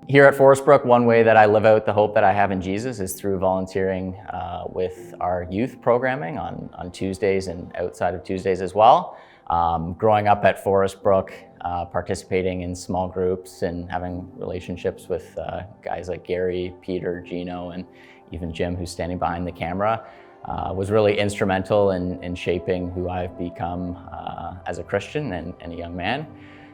Here at Forest Brook, one way that I live out the hope that I have in Jesus is through volunteering with our youth programming on Tuesdays and outside of Tuesdays as well. Growing up at Forest Brook, participating in small groups and having relationships with guys like Gary, Peter, Gino, and even Jim, who's standing behind the camera, was really instrumental in shaping who I've become as a Christian and a young man.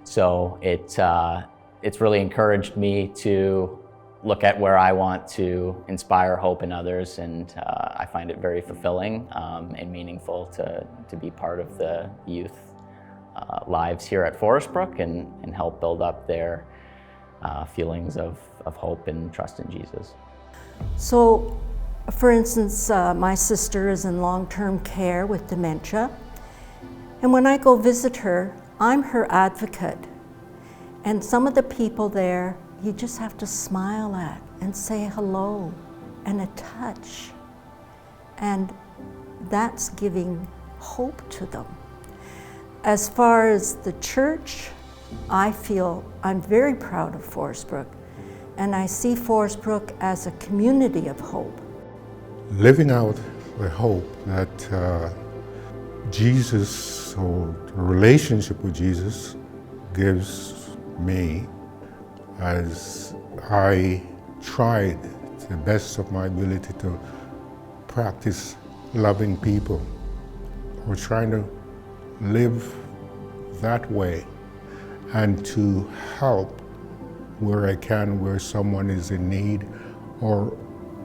So it's really encouraged me to look at where I want to inspire hope in others, and I find it very fulfilling and meaningful to be part of the youth lives here at Forest Brook and help build up their feelings of hope and trust in Jesus. So, for instance, my sister is in long-term care with dementia, and when I go visit her, I'm her advocate. And some of the people there, you just have to smile at and say hello and a touch. And that's giving hope to them. As far as the church, I feel I'm very proud of Forest Brook, and I see Forest Brook as a community of hope. Living out the hope that Jesus, or the relationship with Jesus, gives me as I tried to the best of my ability to practice loving people. We're trying to live that way and to help where I can, where someone is in need, or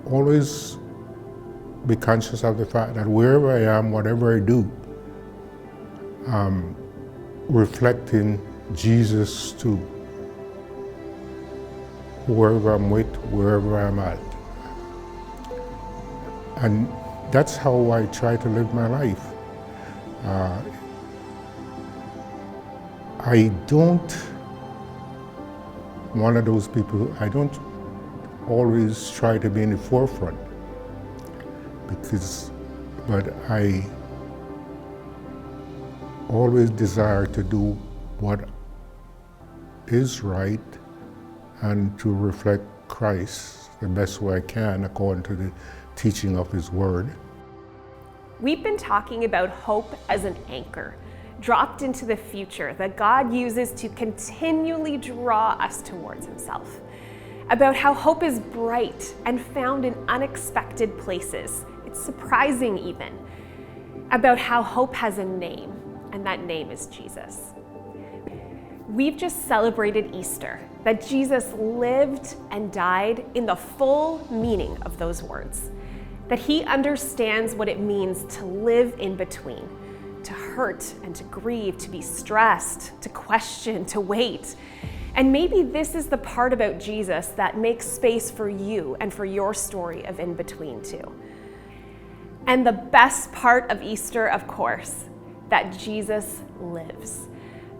always be conscious of the fact that wherever I am, whatever I do, reflecting Jesus to whoever I'm with, wherever I'm at. And that's how I try to live my life. I don't, one of those people, I don't always try to be in the forefront but I always desire to do what is right and to reflect Christ the best way I can according to the teaching of His Word. We've been talking about hope as an anchor, dropped into the future that God uses to continually draw us towards Himself. About how hope is bright and found in unexpected places. It's surprising even. About how hope has a name, and that name is Jesus. We've just celebrated Easter, that Jesus lived and died in the full meaning of those words, that He understands what it means to live in between, to hurt and to grieve, to be stressed, to question, to wait. And maybe this is the part about Jesus that makes space for you and for your story of in between too. And the best part of Easter, of course, that Jesus lives.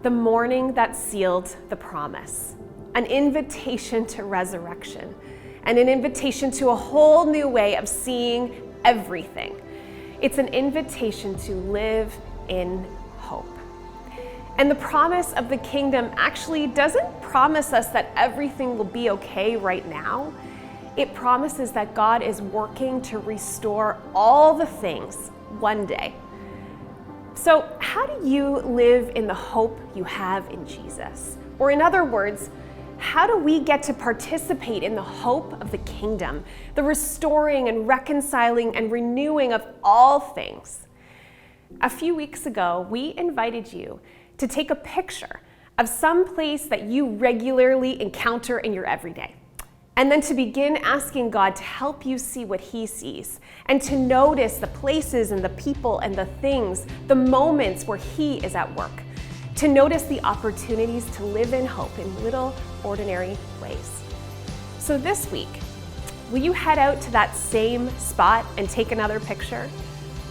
The morning that sealed the promise, an invitation to resurrection, and an invitation to a whole new way of seeing everything. It's an invitation to live in hope. And the promise of the kingdom actually doesn't promise us that everything will be okay right now. It promises that God is working to restore all the things one day. So how do you live in the hope you have in Jesus? Or in other words, how do we get to participate in the hope of the kingdom, the restoring and reconciling and renewing of all things? A few weeks ago, we invited you to take a picture of some place that you regularly encounter in your everyday, and then to begin asking God to help you see what He sees, and to notice the places and the people and the things, the moments where He is at work, to notice the opportunities to live in hope in little ordinary ways. So this week, will you head out to that same spot and take another picture?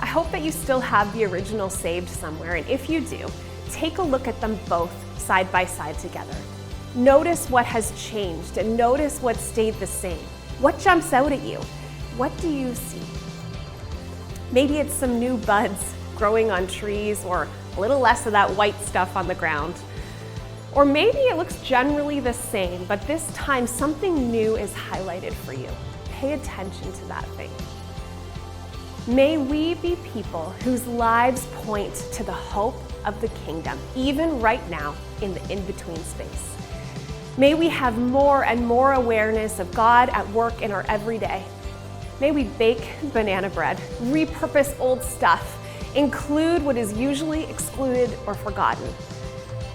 I hope that you still have the original saved somewhere, and if you do, take a look at them both side by side together. Notice what has changed and notice what stayed the same. What jumps out at you? What do you see? Maybe it's some new buds growing on trees or a little less of that white stuff on the ground. Or maybe it looks generally the same, but this time something new is highlighted for you. Pay attention to that thing. May we be people whose lives point to the hope of the kingdom, even right now in the in-between space. May we have more and more awareness of God at work in our everyday. May we bake banana bread, repurpose old stuff, include what is usually excluded or forgotten.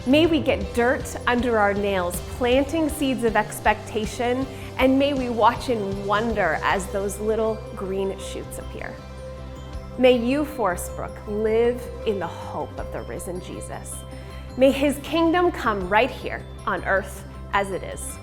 May we get dirt under our nails, planting seeds of expectation, and may we watch in wonder as those little green shoots appear. May you, Forest Brook, live in the hope of the risen Jesus. May his kingdom come right here on earth as it is.